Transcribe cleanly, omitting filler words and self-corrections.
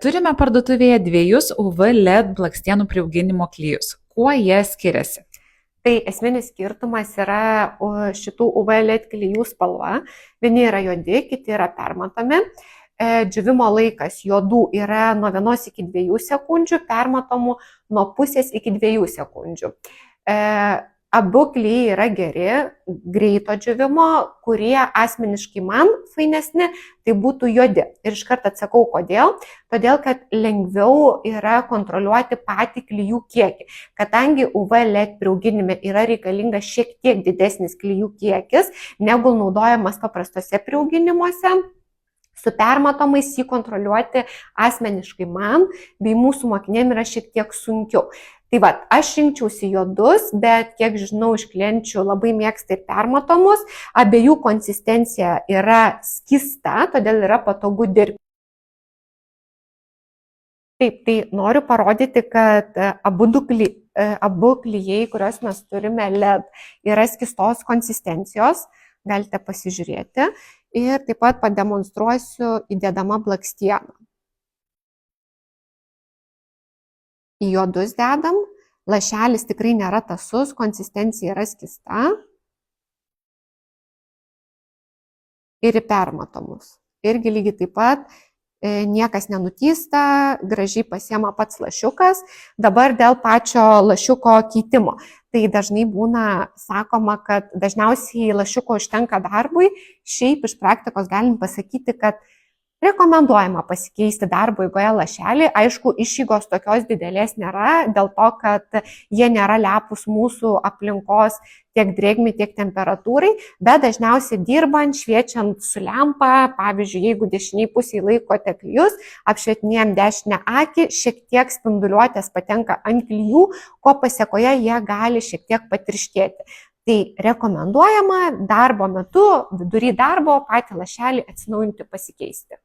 Turime parduotuvėje dviejus UV LED blakstienų priauginimo klijus. Kuo jie skiriasi? Tai esminis skirtumas yra šitų UV LED klijų spalva. Vieni yra juodi, kiti yra permatomi. Džiūvimo laikas juodų yra nuo 1 iki 2 sekundžių, permatomų nuo 0,5 iki 2 sekundžių. Abu klijai yra geri, greito džiūvimo, kurie asmeniškai man fainesni, tai būtų juodi. Ir iškart atsakau, kodėl. Todėl, kad lengviau yra kontroliuoti patį klijų kiekį. Kadangi UV LED priauginime yra reikalingas šiek tiek didesnis klijų kiekis, negu naudojamas paprastose priauginimuose, su permatomais jį kontroliuoti asmeniškai man bei mūsų mokinėm yra šiek tiek sunkiau. Tai va, aš rinkčiausi juodus, bet kiek žinau iš klienčių labai mėgsta ir permatomus. Abiejų konsistencija yra skysta, todėl yra patogu dirbti. Taip, tai noriu parodyti, kad abu klijai, kuriuos mes turime LED, yra skystos konsistencijos. Galite pasižiūrėti. Ir taip pat pademonstruosiu įdedama blakstieną. Į juodus dedam, lašelis tikrai nėra tasus, konsistencija yra skysta. Ir į permatomus. Irgi lygiai taip pat niekas nenutysta, gražiai pasiema pats lašiukas. Dabar dėl pačio lašiuko keitimo. Tai dažnai būna sakoma, kad dažniausiai lašiuko užtenka darbui. Šiaip iš praktikos galim pasakyti, kad rekomenduojama pasikeisti darbo eigoje lašelį. Aišku, išeigos tokios didelės nėra, dėl to, kad jie nėra lepūs mūsų aplinkos tiek drėgmei, tiek temperatūrai, bet dažniausiai dirbant, šviečiant su lempa, pavyzdžiui, jeigu dešiniai pusėje laikote klijus, apšvietinėjam dešinę akį, šiek tiek spinduliuotės patenka ant klijų, ko pasėkoje jie gali šiek tiek patirštėti. Tai rekomenduojama darbo metu, vidury darbo, patį lašelį atsinaujinti, pasikeisti.